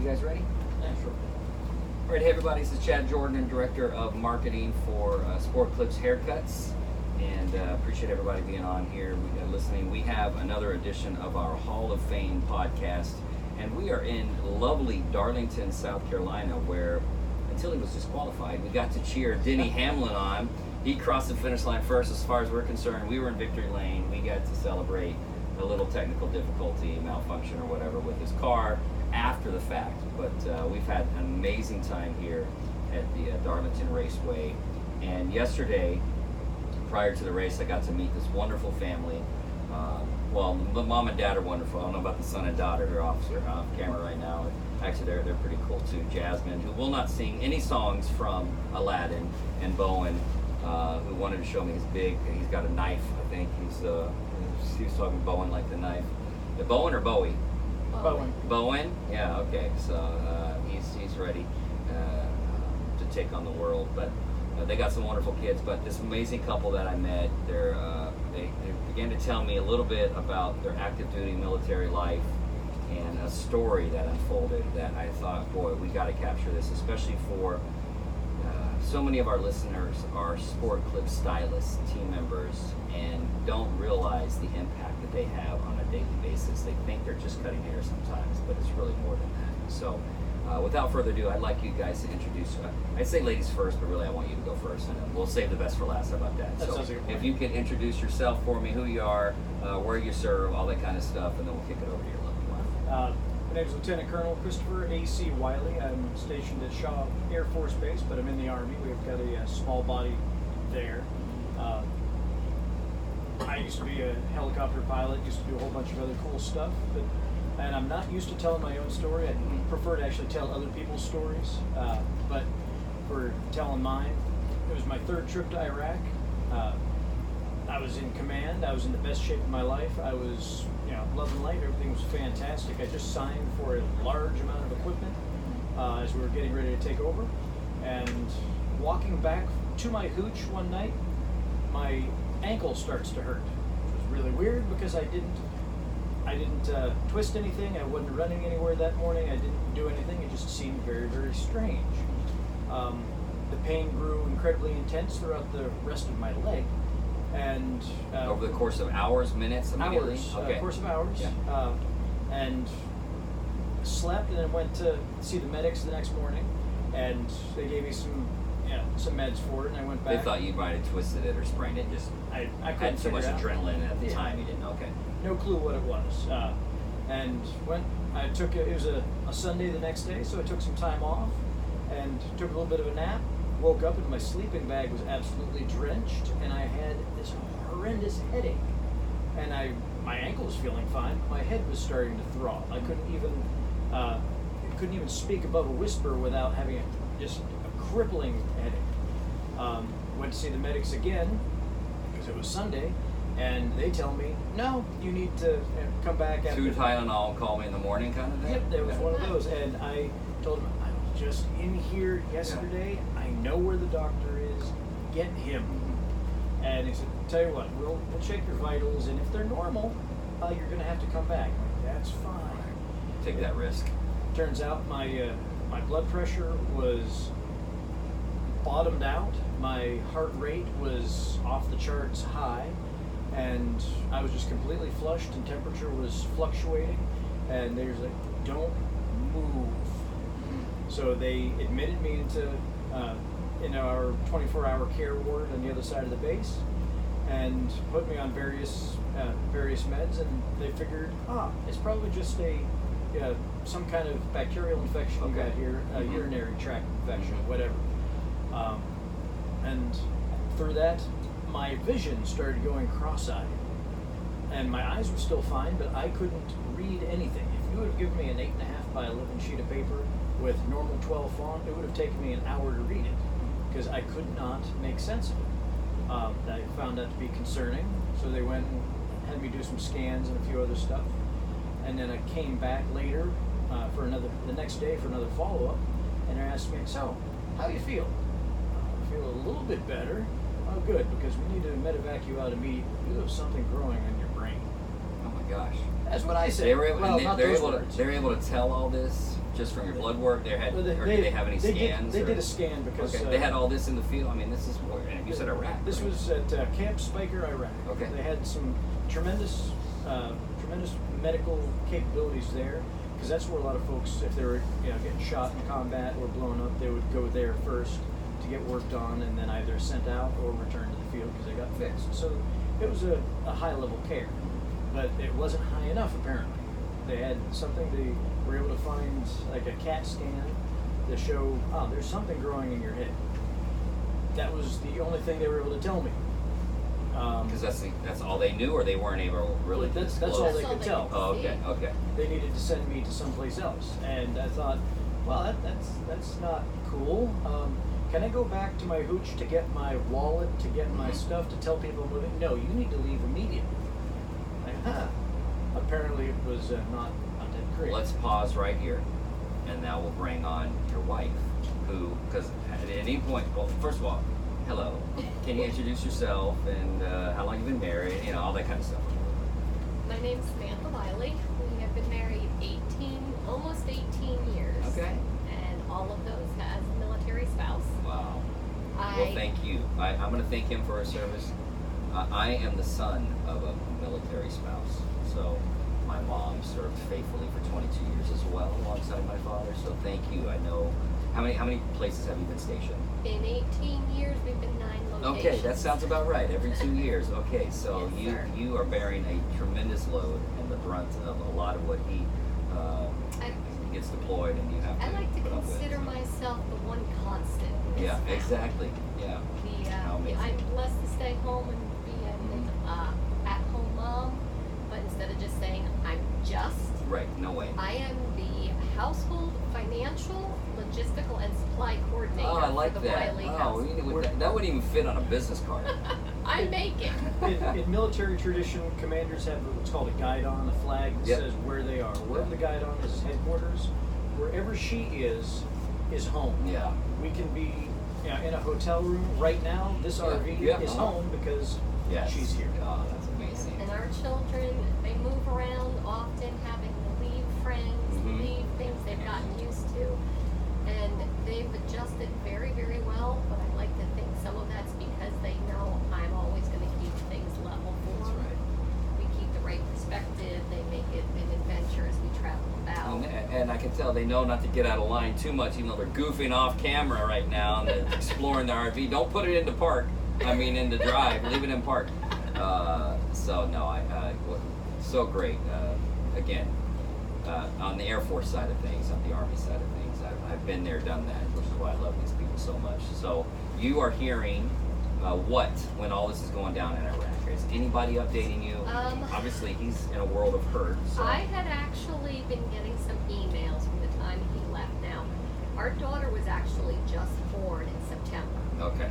guys ready? Yeah, sure. All right, hey everybody, this is Chad Jordan, Director of Marketing for Sport Clips Haircuts, and appreciate everybody being on here, listening. We have another edition of our Hall of Fame podcast, and we are in lovely Darlington, South Carolina, where until he was disqualified, we got to cheer Denny Hamlin on. He crossed the finish line first. As far as we're concerned, we were in victory lane. We got to celebrate a little technical difficulty, malfunction or whatever with his car after the fact. But we've had an amazing time here at the Darlington Raceway. And yesterday, prior to the race, I got to meet this wonderful family. Well, the mom and dad are wonderful. I don't know about the son and daughter who are off camera right now. Actually, they're pretty cool too. Jasmine, who will not sing any songs from Aladdin, and Bowen, who wanted to show me his he's got a knife, I think. He was talking Bowen like the knife. The Bowen or Bowie? Bowen. Bowen? Yeah, okay. So he's ready to take on the world. But they got some wonderful kids. But this amazing couple that I met, they began to tell me a little bit about their active duty military life and a story that unfolded that I thought, boy, we got to capture this, especially for so many of our listeners are Sport Clip stylists, team members, and don't realize the impact that they have on a daily basis. They think they're just cutting hair sometimes, but it's really more than that. So without further ado, I'd like you guys to introduce, I'd say ladies first, but really I want you to go first, and we'll save the best for last. How about that? That so sounds like a plan. if you can introduce yourself for me, who you are, where you serve, all that kind of stuff, and then we'll kick it over to your lovely wife. My name is Lieutenant Colonel Christopher A.C. Wiley. I'm stationed at Shaw Air Force Base, but I'm in the Army. We've got a small body there. I used to be a helicopter pilot, used to do a whole bunch of other cool stuff, and I'm not used to telling my own story. I prefer to actually tell other people's stories, but for telling mine, it was my third trip to Iraq. I was in command. I was in the best shape of my life. I was, loving life. Everything was fantastic. I just signed for a large amount of equipment as we were getting ready to take over. And walking back to my hooch one night, my ankle starts to hurt, which was really weird because I didn't twist anything. I wasn't running anywhere that morning. I didn't do anything. It just seemed very, very strange. The pain grew incredibly intense throughout the rest of my leg. And Over the course of hours, minutes, immediately? Hours, Okay. course of hours. Yeah. And slept, and then went to see the medics the next morning, and they gave me some meds for it, and I went back. They thought you might have twisted it or sprained it, just I couldn't had so much figure it out. adrenaline at the time you didn't know. Okay. No clue what it was. And it was a Sunday the next day, so I took some time off and took a little bit of a nap. Woke up and my sleeping bag was absolutely drenched, and I had this horrendous headache. And my ankle was feeling fine, but my head was starting to throb. I couldn't even speak above a whisper without having just a crippling headache. Went to see the medics again because it was Sunday, and they tell me, no, you need to come back after. 2 Tylenol, call me in the morning kind of thing? Yep, there was one of those, and I told them, I was just in here yesterday. Yeah. I know where the doctor is. Get him. And he said, tell you what, we'll check your vitals, and if they're normal, you're going to have to come back. I'm like, that's fine. Take that risk. Turns out my blood pressure was bottomed out. My heart rate was off the charts high, and I was just completely flushed, and temperature was fluctuating, and they was like, don't move. So they admitted me into in our 24-hour care ward on the other side of the base, and put me on various meds, and they figured, it's probably just some kind of bacterial infection you got here, a urinary tract infection, whatever. And through that, my vision started going cross-eyed, and my eyes were still fine, but I couldn't read anything. If you would have given me an 8.5 by 11 sheet of paper with normal 12 font, it would have taken me an hour to read it, because I could not make sense of it. I found that to be concerning, so they went and had me do some scans and a few other stuff, and then I came back later the next day for another follow-up, and they asked me, so, how do you feel? I feel a little bit better. Oh, good, because we need to medevac you out immediately. You have something growing in your brain. Oh my gosh. That's what I said. They're able to tell all this just from your blood work? Or Well, did they have any scans? They did a scan because okay. They had all this in the field. I mean, this is where you said Iraq. This right? was at Camp Spiker, Iraq. Okay. They had some tremendous medical capabilities there, because that's where a lot of folks, if they were getting shot in combat or blown up, they would go there first to get worked on, and then either sent out or returned to the field because they got fixed. So it was a high level care, but it wasn't high enough apparently. They had something they were able to find, like a CAT scan, to show, there's something growing in your head. That was the only thing they were able to tell me. Because that's all they knew, or they weren't able to really That's disclose? all they could tell. Oh, okay. They needed to send me to someplace else, and I thought, well, that's not cool. Can I go back to my hooch to get my wallet, to get my stuff, to tell people I'm moving? No, you need to leave immediately. Like, apparently it was not that great. Let's pause right here, and now we'll bring on your wife, who, because at any point, well, first of all, hello. Can you introduce yourself and how long you've been married? All that kind of stuff. My name's Samantha Wiley. We have been married almost 18 years. Okay. And all of those as a military spouse. Wow. Well, thank you. I'm going to thank him for his service. I am the son of a military spouse. So my mom served faithfully for 22 years as well, alongside my father. So thank you. I know. How many places have you been stationed? In 18 years, we've been 9 locations. Okay, that sounds about right. Every 2 years. Okay, so Yes, sir. you are bearing a tremendous load and the brunt of a lot of what he gets deployed, and you have to I like to put up consider with. myself the one constant. in this Yeah, family. exactly. Yeah. How amazing. I'm blessed to stay home and be an at-home mom, but instead of just saying I'm just, Right. No way. I am the household, financial, logistical, and supply coordinator Oh, I like for the that. Wiley Oh, household. that wouldn't even fit on a business card. I make it. In military tradition, commanders have what's called a guidon, a flag that Yep. says where they are. Wherever the guidon is headquarters, wherever she is home. Yeah. We can be in a hotel room right now. This RV Yeah. is home because Yes. she's here. Oh, that's amazing. And our children, they move around often, having to leave friends, Mhm. leave things they've gotten used to. And they've adjusted very, very well, but I like to think some of that's because they know I'm always going to keep things level for That's them. right. We keep the right perspective. They make it an adventure as we travel about. And I can tell they know not to get out of line too much, even though they're goofing off camera right now and they're exploring the RV. Don't put it into park. In the drive. Leave it in park. So no, so great. Again, on the Air Force side of things, on the Army side of things, I've been there, done that, which is why I love these people so much. So you are hearing what when all this is going down in Iraq? Is anybody updating you? Obviously, he's in a world of hurt. So. I had actually been getting some emails from the time he left. Now, our daughter was actually just born in September. Okay.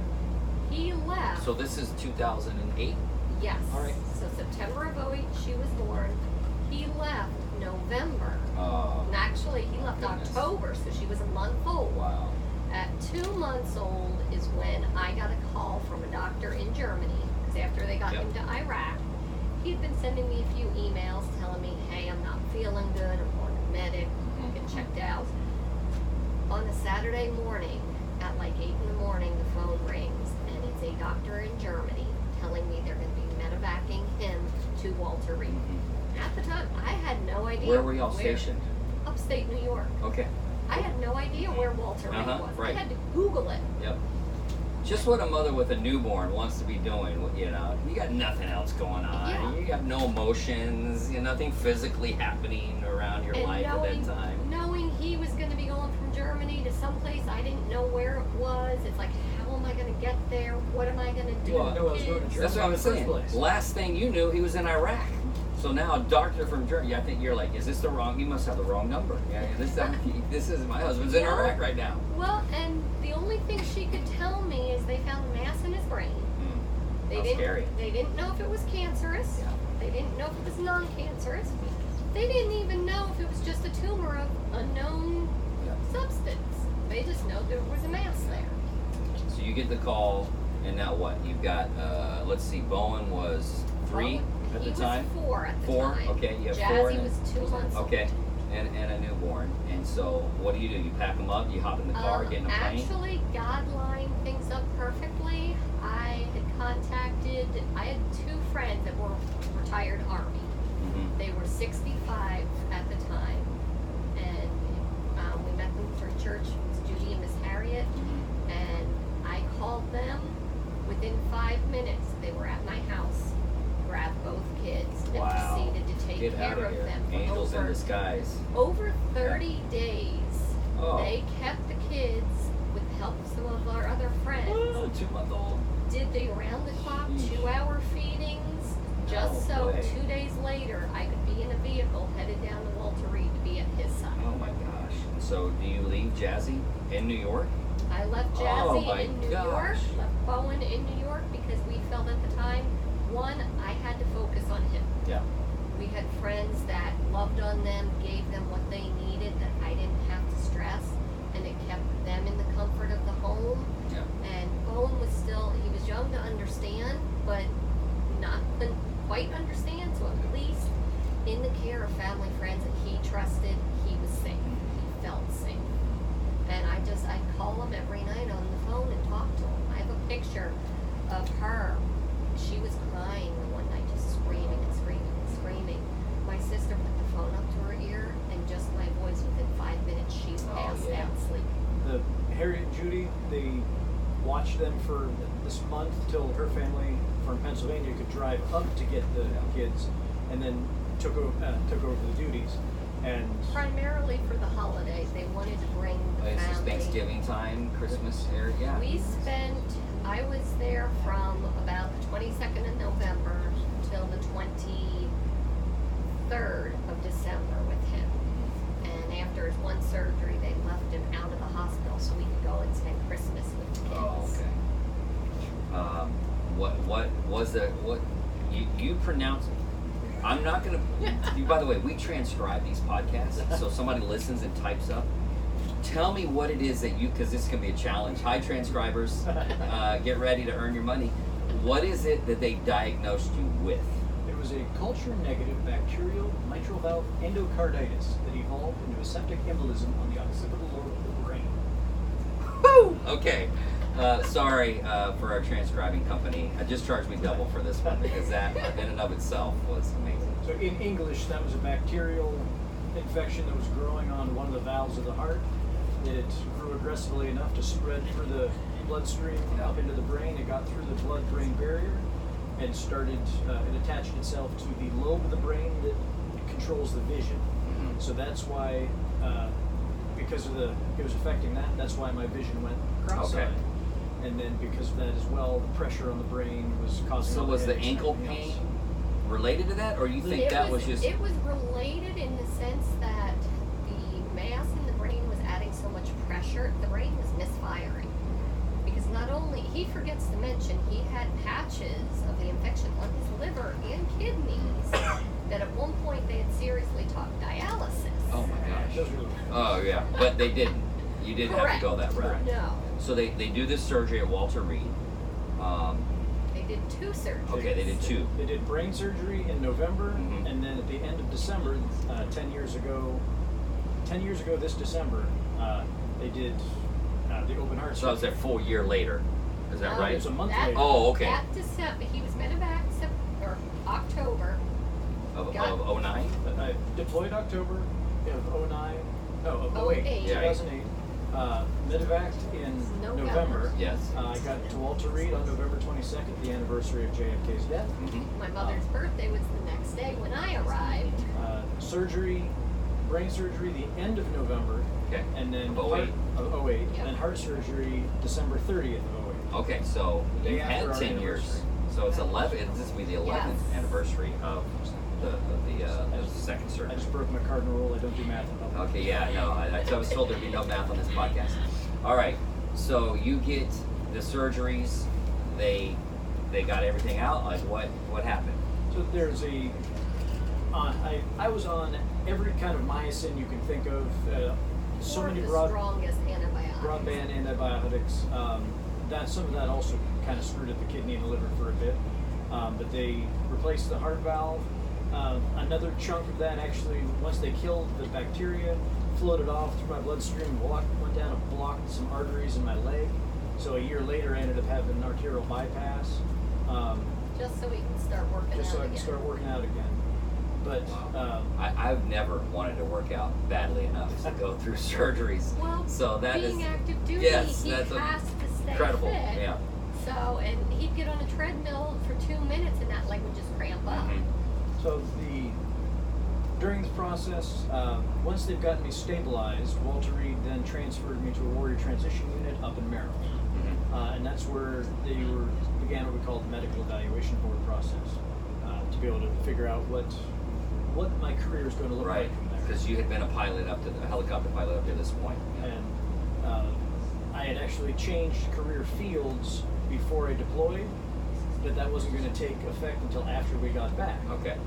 He left. So this is 2008? Yes. All right. So September of '08, she was born. He left November. And actually, he left Goodness. October, so she was a month old. Wow. At 2 months old is when I got a call from a doctor in Germany, because after they got Yep. him to Iraq, he'd been sending me a few emails telling me, hey, I'm not feeling good, I'm going to medic, get checked out. On a Saturday morning, at like 8 in the morning, the phone rings, and it's a doctor in Germany telling me they're going to be medevacing him to Walter Reed. At the time, I had no idea. Where were y'all stationed? Upstate New York. Okay. I had no idea where Walter Reed was. Right. I had to Google it. Yep. Just what a mother with a newborn wants to be doing. You got nothing else going on. Yeah. You have no emotions. Nothing physically happening around your life at that time. Knowing he was going to be going from Germany to someplace I didn't know where it was, it's like, how am I going to get there? What am I going to do? You didn't know I was going to Kids? Germany. That's what I was in the saying. first place. Last thing you knew, he was in Iraq. So now a doctor from Germany, I think you're like, is this the wrong? You must have the wrong number. Yeah, this is my husband's in Well, Iraq right now. Well, and the only thing she could tell me is they found a mass in his brain. They How didn't. scary. They didn't know if it was cancerous. Yeah. They didn't know if it was non-cancerous. They didn't even know if it was just a tumor of unknown Yeah. substance. They just know there was a mass there. So you get the call, and now what? You've got, let's see, Bowen was 3 at the time? He was 4 at the Four? time. Okay, you have Jazzy 4 and was 2 months old. Okay. and a newborn. And so, what do? You pack them up, you hop in the car, get in a plane? Actually, God lined things up perfectly. I had 2 friends that were retired Army. Mm-hmm. They were 65 at the time, and we met them through church. It was Judy and Miss Harriet, Mm-hmm. and I called them. Within 5 minutes, they were at my house, grabbed both kids, and Wow. proceeded to take Get care out of of here. them for Angels in disguise. over 30 days. Oh. They kept the kids with the help of some of our other friends. Oh, 2-month-old. Did the round-the-clock Yeesh. 2-hour feedings just No so way. 2 days later I could be in a vehicle headed down to Walter Reed to be at his side. Oh my gosh. So, do you leave Jazzy in New York? I left Oh, Jazzy my in New gosh. York, left Bowen in New York because we felt at the time, one, I had to focus on him. Yeah. We had friends that loved on them, gave them what they needed that I didn't have to stress, and it kept them in the comfort of the home. Yeah. And Bowen was he was young to understand, but couldn't quite understand, so at least in the care of family friends that he trusted, he was safe. He felt safe. And I'd call him every night on the phone and talk to him. I have a picture of her. She was crying the one night, just screaming and screaming and screaming. My sister put the phone up to her ear, and just my voice, within 5 minutes, she passed yeah. out sleeping. The Harriet and Judy, they watched them for this month till her family from Pennsylvania could drive up to get the kids, and then took over the duties. And Primarily for the holidays, they wanted to bring the It's just family. Thanksgiving time, Christmas area. Yeah. I was there from about the 22nd of November till the 23rd of December with him. And after his one surgery, they left him out of the hospital so we could go and spend Christmas with the kids. Oh, okay. What was it? What you pronounce? I'm not gonna. By the way, we transcribe these podcasts, so somebody listens and types up. Tell me what it is that because this can be a challenge. Hi, transcribers, get ready to earn your money. What is it that they diagnosed you with? it was a culture-negative bacterial mitral valve endocarditis that evolved into a septic embolism on the occipital lobe of the brain. Woo! Okay. Sorry for our transcribing company. Just charged me double for this one because that in and of itself was amazing. So in English, that was a bacterial infection that was growing on one of the valves of the heart. It grew aggressively enough to spread through the bloodstream up into the brain. It got through the blood-brain barrier and started, it attached itself to the lobe of the brain that controls the vision. Mm-hmm. So that's why, because of it was affecting that, that's why my vision went cross-eyed. Okay. And then because of that as well, the pressure on the brain was causing. So all was the headaches and ankle everything pain else. related to that, or you think It that was just? It was related in the sense that the mass in the brain was adding so much pressure, the brain was misfiring. Because not only, he forgets to mention, he had patches of the infection on his liver and kidneys that at one point they had seriously talked dialysis. Oh my gosh. Those were- Oh yeah, but they didn't. You didn't have to go that route. No. So they do this surgery at Walter Reed. They did 2 surgeries. Okay, they did 2. They did brain surgery in November, Mhm. and then at the end of December, 10 years ago this December, they did the open heart So it's a full year later. Is that No, right? It's a month that- later. Oh, okay. That December, he was medevac October. Of got- 09? I deployed October of 09, no, of 08, 08. Yeah. 2008. Medevac in November. Yes. I got to Walter Reed on November 22nd, the anniversary of JFK's death. Mm-hmm. My mother's birthday was the next day when I arrived. Brain surgery, the end of November, Okay. and then Of 08. of 08, Yep. and heart surgery December 30th of 08. Okay, so Day you've after had our 10 years. anniversary. So it's 11. This will be the 11th Yes. anniversary of the second I surgery. just broke my cardinal rule. I don't do math. Okay, yeah, no, I was told there'd be no math on this podcast. All right, so you get the surgeries. They got everything out. Like what happened? So there's I was on every kind of myosin you can think of. So One of many the strongest antibiotics. broadband antibiotics. Some of that also kind of screwed up the kidney and the liver for a bit. But they replaced the heart valve, Another chunk of that actually, once they killed the bacteria, floated off through my bloodstream, went down and blocked some arteries in my leg. So a year later, I ended up having an arterial bypass. Just so we can start working out Just so I again. can start working out again. But I've never wanted to work out badly enough to go through surgeries. Well, so that being is active duty, yes, he that's has to stay incredible. fit. Yeah. So, and he'd get on a treadmill for 2 minutes and that leg would just cramp up. Mm-hmm. so during the process, once they've gotten me stabilized, Walter Reed then transferred me to a warrior transition unit up in Maryland. And that's where they began what we call the medical evaluation board process, to be able to figure out what my career is going to look Right, like from there. because you had been a helicopter pilot up to this point. And I had actually changed career fields before I deployed, but that wasn't going to take effect until after we got back. Okay.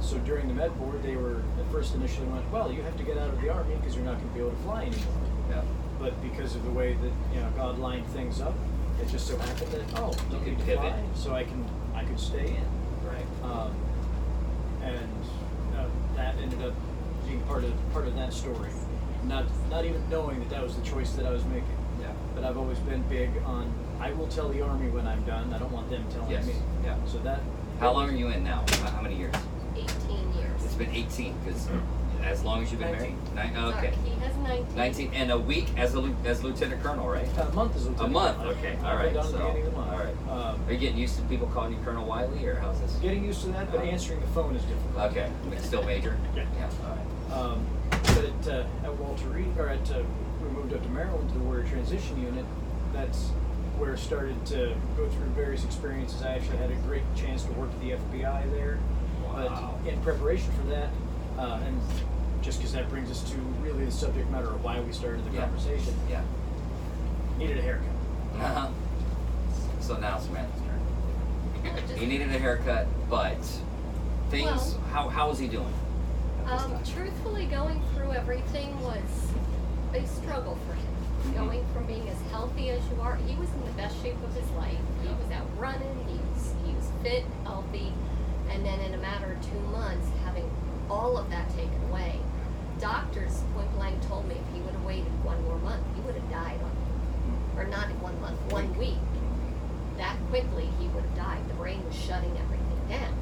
So during the med board, they were at first initially went, well, you have to get out of the Army because you're not going to be able to fly anymore. Yeah. But because of the way that God lined things up, it just so happened that don't You need could to fly, pivot. so I could stay in. Right. And that ended up being part of that story. Not even knowing that was the choice that I was making. Yeah. But I've always been big on I will tell the Army when I'm done. I don't want them telling Yes. me. Yeah. So that. How long are you in now? How many years? 18 years. It's been 18 because as long as you've been 19. married. Sorry, Okay. he has 19. 19 and a week as lieutenant colonel, right? A month is A month. Okay. All right. Down at So, the beginning of the month. all right. Are you getting used to people calling you Colonel Wiley, or how's this? Getting used to that, but answering the phone is difficult. Okay. Still major. Yeah. All right. But at Walter Reed, we moved up to Maryland to the Warrior Transition Unit. That's where I started to go through various experiences. I actually had a great chance to work at the FBI there. Wow. But in preparation for that, and just because that brings us to really the subject matter of why we started the conversation, Yeah. needed a haircut. Uh-huh. So now Samantha's turn. Just- He needed a haircut, but things. How was he doing? at this time? Truthfully, going through everything was a struggle for him. Mhm. Going from being as healthy as you are, he was in the best shape of his life. He was out running, he was fit, healthy, and then in a matter of 2 months, having all of that taken away. Doctors point blank told me if he would have waited 1 more month, he would have died or not in 1 month, 1 week. That quickly, he would have died. The brain was shutting everything down.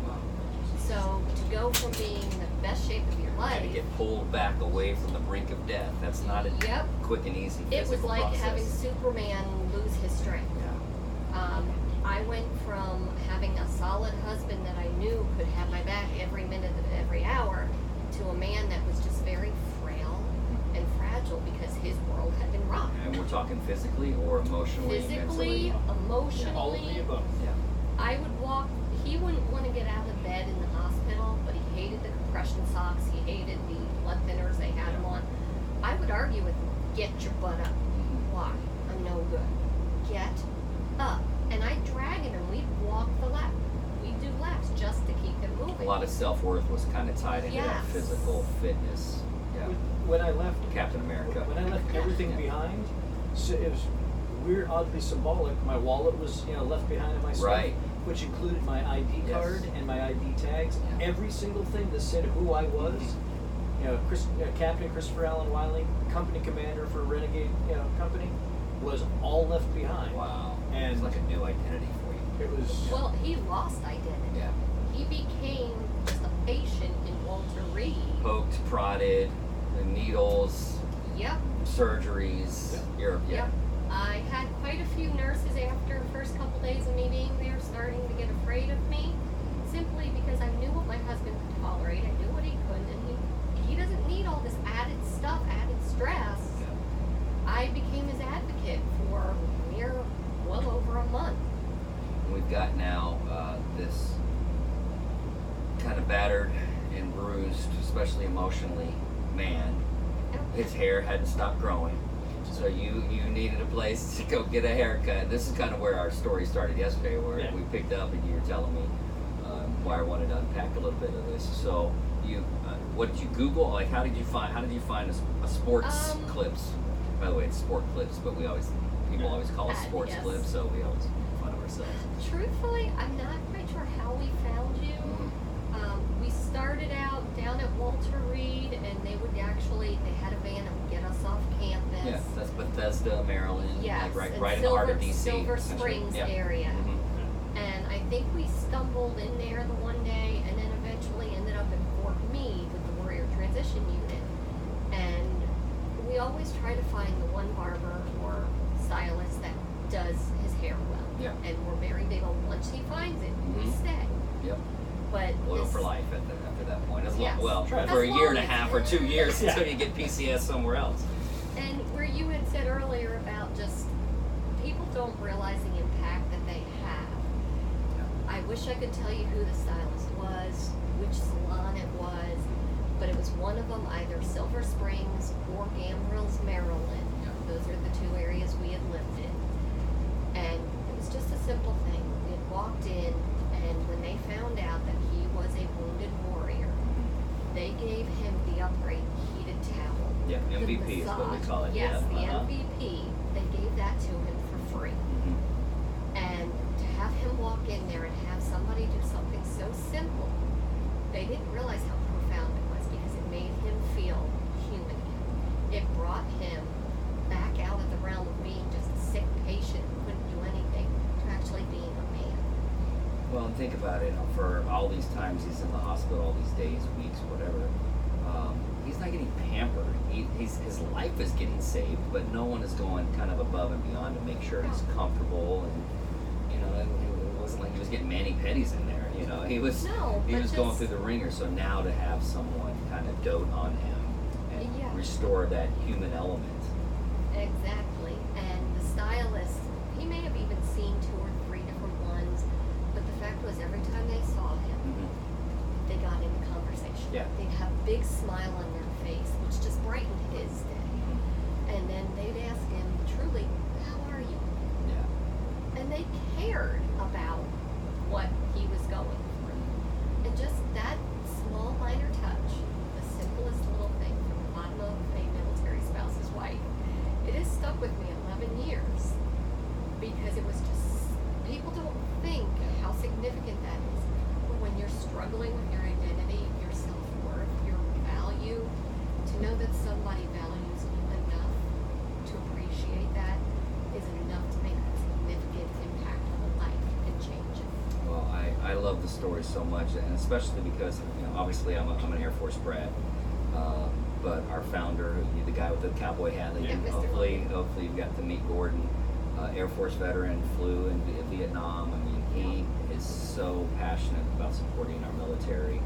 So to go from being in the best shape of your And to life, get pulled back away from the brink of death. That's not a Yep. quick and easy it was physical like process. having Superman lose his strength. Yeah. I went from having a solid husband that I knew could have my back every minute of every hour to a man that was just very frail and fragile because his world had been rocked. And we're talking physically or emotionally, Physically, mentally? emotionally. All of the above. Yeah. I would walk. He wouldn't want to get out of bed in the hospital, but he hated the compression socks. He hated the blood thinners they had him on. I would argue with him, get your butt up. Mhm. Why? I'm no good. Get up. And I'd drag him and we'd walk the lap. We'd do laps just to keep him moving. A lot of self-worth was kind of tied into that Yes. physical fitness. Yeah. When I left Captain America. When I left everything behind, so it was weird, oddly symbolic. My wallet was, left behind in my stuff, Right. which included my ID Yes. card and my ID tags. Yeah. Every single thing that said who I was. Captain Christopher Allen Wiley, company commander for Renegade, company, was all left behind. Wow. And It's like a new identity for you. it was. Well, he lost identity. Yeah. He became just a patient in Walter Reed. Poked, prodded, the needles, Yep. surgeries. Yeah. Yep. I had quite a few nurses after the first couple days of me being there starting to get afraid of me, simply because I knew what my husband could tolerate. I knew what he couldn't, and he doesn't need all this added stuff, added stress. I became his advocate for well over a month. We've got now this kind of battered and bruised, especially emotionally, man. His hair hadn't stopped growing. So you needed a place to go get a haircut. This is kind of where our story started yesterday, where Yeah. we picked up and you were telling me why I wanted to unpack a little bit of this. So you, what did you Google? Like, how did you find a sports clips? By the way, it's sport clips, but people always call us sports Yes. clips, so we always make fun of ourselves. Truthfully, I'm not quite sure how we found you. We started out down at Walter Reed, and they had a van that would get us off campus. Yes, that's Bethesda, Maryland. Yes, Like and right in the heart of DC. Silver essentially. Springs Yep. area. Mhm. And I think we stumbled in there the one day, and then eventually ended up in Fort Meade with the Warrior Transition Unit. And we always try to find the one barber or stylist that does his hair well. Yeah. And we're very big on once he finds it, we Mhm. stay. Yep. But Loyal this- for life after that point. As long, Yes. well, Right. for a As year and a long half as- or 2 years Yeah. until you get PCS somewhere else. And where you had said earlier about just people don't realize the impact that they have. I wish I could tell you who the stylist was, which salon it was, but it was one of them, either Silver Springs or Gambrels, Maryland. Yeah. Those are the two areas we had lived in. And it was just a simple thing. We had walked in, and when they found out that he was a wounded warrior, they gave him the upgrade heated towel. Yeah, The MVP is what we massage. call it. Yes, yeah. the Uh-huh. MVP. They gave that to him for free. Mhm. And to have him walk in there and have somebody do something so simple, they didn't realize how profound it was because it made him feel human again. It brought him back out of the realm of being just a sick patient who couldn't do anything to actually being a man. Well, and think about it. For all these times he's in the hospital, all these days, weeks, whatever, he's not getting pampered. His life is getting saved, but no one is going kind of above and beyond to make sure he's comfortable. And it wasn't like he was getting mani-pedis in there. He was No, he but was going just- through the ringer. So now to have someone kind of dote on him and Yeah. restore that human element. Exactly. And the stylist, he may have even seen 2 or 3 different ones, but the fact was every time they saw him, Mhm. they got into conversation. Yeah. They'd have a big smile on their face, which just brightened his day. And then they'd ask him, truly, how are you? Yeah. And they cared about what he was going through. And just that small minor touch, the simplest little thing from the bottom of a military spouse's wife, it has stuck with me 11 years because it was just, people don't think how significant that is. But when you're struggling with your identity, your self-worth, your value, to know that somebody values you enough to appreciate that is enough to make a significant impact on a life and change it. Well, I love the story so much, and especially because obviously I'm an Air Force brat, but our founder, the guy with the cowboy hat, that Yeah, Mr. hopefully you've got to meet Gordon, Air Force veteran, flew in Vietnam. I mean, he is so passionate about supporting our military.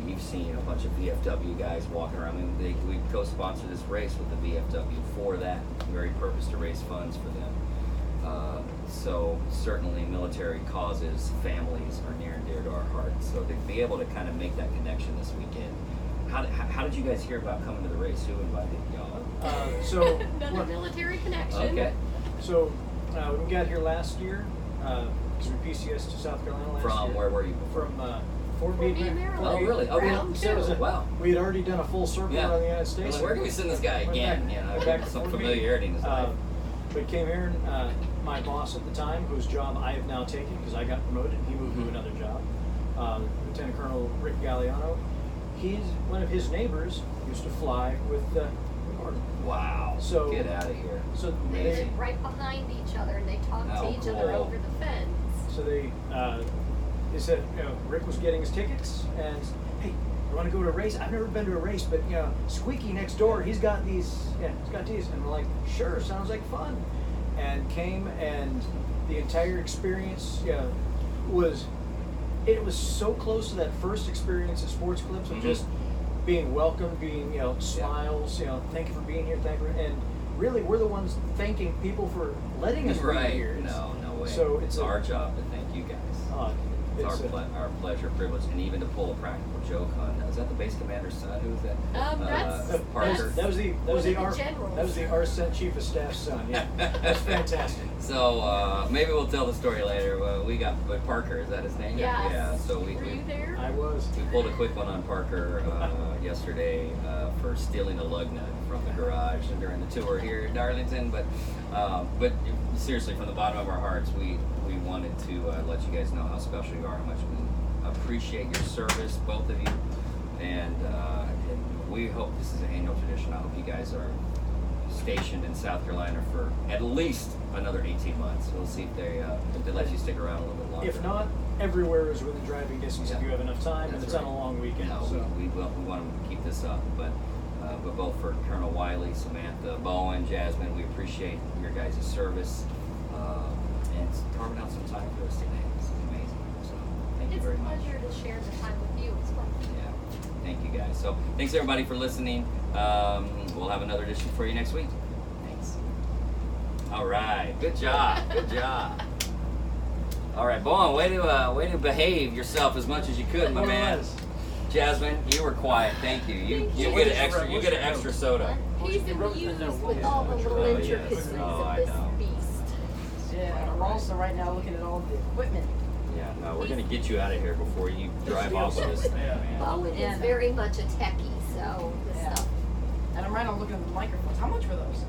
You've seen a bunch of VFW guys walking around. I mean, we co-sponsor this race with the VFW for that very purpose, to raise funds for them. So certainly military causes, families are near and dear to our hearts. So to be able to kind of make that connection this weekend, how did you guys hear about coming to the race? Who invited y'all? So Another military connection. Okay. So when we got here last year, because we PCS to South Carolina last year. From where were you before? From Fort Fort Meade, Meade, Maryland. Oh, really? Okay. Round So it was two. Wow. We had already done a full circle Yeah. around the United States. Well, where can we send this guy Went again? back- went back to Some Fort Meade. familiarity in his life. But came here, and my boss at the time, whose job I have now taken because I got promoted, he moved Mhm. to another job. Lieutenant Colonel Rick Galliano. One of his neighbors used to fly with Gordon. Wow. So- Get out of here. So They Amazing. were right behind each other and they talked Oh, to each other cool. over the fence. So they said, Rick was getting his tickets, and hey, you want to go to a race? I've never been to a race, but Squeaky next door, he's got these. Yeah, he's got these, and we're like, sure, sounds like fun. And came, and the entire experience was so close to that first experience at Sports Clips of Mhm. just being welcomed, being smiles, thank you for being here, thank you, and really we're the ones thanking people for letting us Right. be here. No way. So it's our job to thank you guys. It's our pleasure, privilege, and even to pull a practical joke on. Was that the base commander's son? Who was that? That's- Parker. That was the general. That was the Arsen Chief of Staff's son. Yeah, that's fantastic. So maybe we'll tell the story later. We got Parker. Is that his name? Yes. Yeah. So Were you there? I was. we pulled a quick one on Parker yesterday for stealing a lug nut from the garage during the tour here in Darlington. But seriously, from the bottom of our hearts, we wanted to let you guys know how special you are, how much we appreciate your service, both of you, and we hope this is an annual tradition. I hope you guys are stationed in South Carolina for at least another 18 months. We'll see if they let you stick around a little bit longer. If not, everywhere is within driving distance if you have enough time, and it's on a long weekend. No, so. we want to keep this up, but both for Colonel Wiley, Samantha, Bowen, Jasmine, we appreciate your guys' service and carving out some time for us today. This is amazing. So thank you very much. It's a pleasure to share the time with you as well. Yeah, thank you guys. So thanks everybody for listening. We'll have another edition for you next week. Thanks. All right, good job, good job. All right, Bowen, way to behave yourself as much as you could, my man. Jasmine, you were quiet. Thank you. You get an extra soda. He's amused with all the little intricacies of this beast. Yeah, we're also right now looking at all the equipment. Yeah, no, we're gonna get you out of here before you drive off with us. Bowen is very much a techie, so this stuff. And I'm right on looking at the microphones. How much were those?